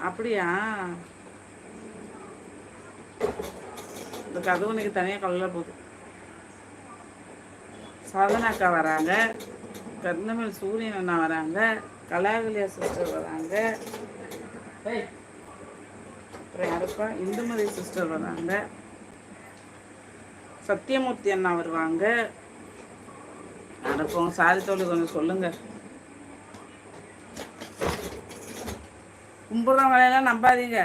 அப்படியா? இந்த கதவு இன்னைக்கு தனியாக கல்ல போகுது. சாதனாக்கா வராங்க, கருந்தமிழ் சூரியன் அண்ணா வராங்க, கலாகலியா சிஸ்டர் வராங்க, அப்புறம் யாருப்பா இந்துமதி சிஸ்டர் வராங்க, சத்தியமூர்த்தி அண்ணா வருவாங்க. அனுப்போங்க சாரி தோழி, கொஞ்சம் சொல்லுங்க. கும்புறம் வேலையெல்லாம் நம்பாதீங்க.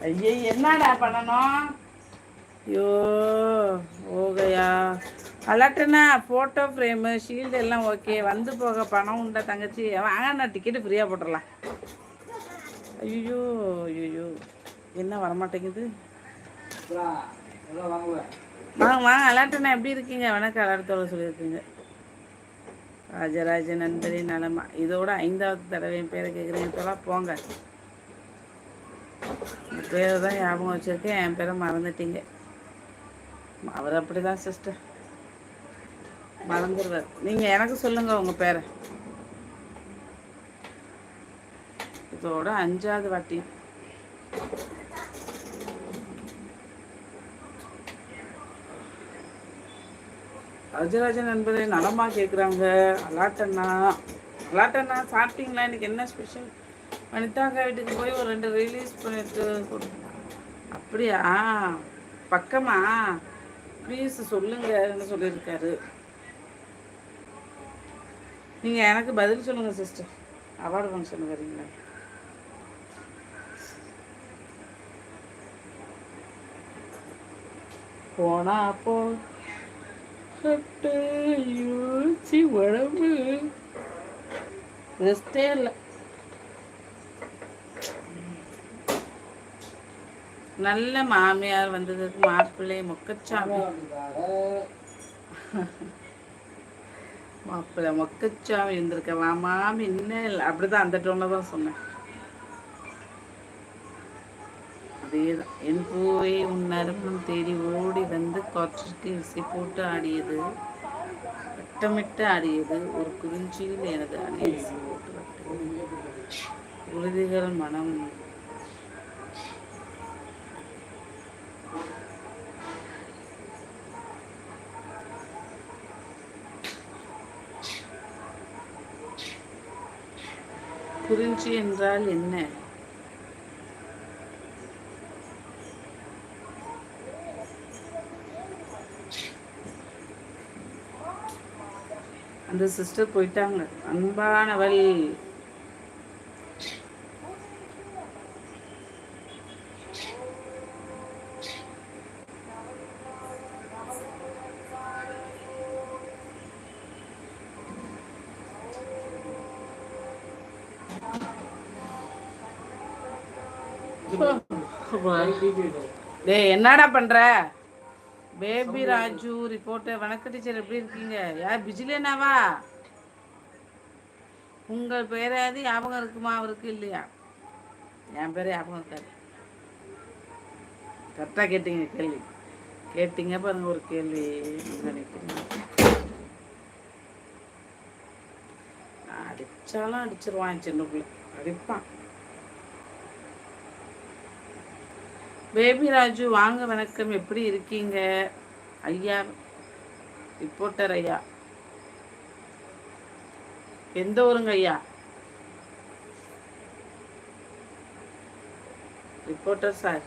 ஐயே என்னடா பண்ணணும்? ஐயோ ஓகையா அலட்டுனா ஃபோட்டோ ஃப்ரேமு ஷீல்டு எல்லாம் ஓகே. வந்து போக பணம் உண்டா தங்கச்சி? வாங்க, நான் டிக்கெட்டு ஃப்ரீயாக போட்டுடலாம். ஐயோ ஐயோ என்ன வரமாட்டேங்குது. வாங்க வாங்க அலட்டுனா, எப்படி இருக்கீங்க? வணக்கம் அலட்டத்தோட சொல்லியிருக்கீங்க. ராஜராஜ நண்பரே நலமா? இதோட 5வது தடவை என் பேரை கேட்குறீங்க. இப்போலாம் போங்க. உங்கள் பேரை தான் ஞாபகம் வச்சுருக்கேன், என் பேரை மறந்துட்டீங்க. அவர் அப்படி தான் சிஸ்டர், மறந்துடுவார். நீங்கள் எனக்கு சொல்லுங்கள் உங்கள் பேரை. இதோட 5வது வாட்டி. ராஜராஜ நண்பரே நலமா கேட்குறாங்க. அலாட்டண்ணா அலாட்டண்ணா சாப்பிட்டீங்களா? இன்னைக்கு என்ன ஸ்பெஷல்? வனிதாக்கா வீட்டுக்கு போய் ஒரு 2 ரிலீஸ் பண்ணிட்டு. அப்படியா? பக்கமா? ப்ளீஸ் சொல்லுங்கன்னு சொல்லியிருக்காரு. நீங்கள் எனக்கு பதில் சொல்லுங்கள் சிஸ்டர். அவார்டு ஃபங்க்ஷன் வரீங்களா? போனா போ யோசி உடம்பு ரெஸ்டே இல்லை. நல்ல மாமியார் வந்ததுக்கு மாப்பிள்ளை மொக்கச்சாமி. மாப்பிள்ளை மொக்கச்சாமி இருந்திருக்க மாமி இன்னும் இல்லை. அப்படிதான் அந்த டோனில் தான் சொன்னேன். அதேதான். என் பூவை உன் நறுமணம் தேடி ஓடி வந்து காற்றிற்கு இசை போட்டு ஆடியது, வட்டமிட்டு ஆடியது ஒரு குறிஞ்சியில் எனது அணை இசை போட்டு வட்டது உறுதிகள் மனம். குறிஞ்சி என்றால் என்ன? அந்த சிஸ்டர் போயிட்டாங்க. அன்பானவள் டேய் என்னடா பண்ற? Baby Raju reporter. வணக்கம் டீச்சர், எப்படி இருக்கீங்க? யார் பிஜிலேனாவா? உங்கள் பேராது ஞாபகம் இருக்குமா? அவருக்கு இல்லையா? என் பேர் ஞாபகம் இருக்காது. கரெக்டாக கேட்டீங்க கேள்வி. கேட்டீங்க பாருங்க ஒரு கேள்வி. அடிச்சாலும் அடிச்சிருவான், சின்ன பிள்ளை அடிப்பான். பேபி ராஜு வாங்க, வணக்கம், எப்படி இருக்கீங்க ஐயா? ரிப்போர்ட்டர் ஐயா. எந்த ஊருங்க ஐயா? Reporter sir.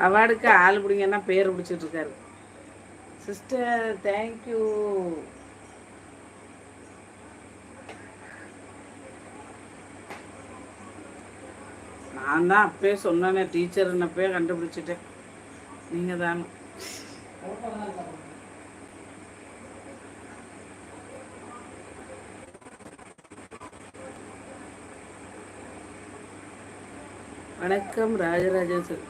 அவார்டுக்கு ஆள் பிடிங்கன்னா பேர் பிடிச்சிட்டு இருக்காரு. Sister thank you. நான் தான் அப்பயே சொன்னேனே, டீச்சர் அப்பயே கண்டுபிடிச்சிட்டேன். நீங்கள் தானே. வணக்கம் ராஜராஜன் சார்.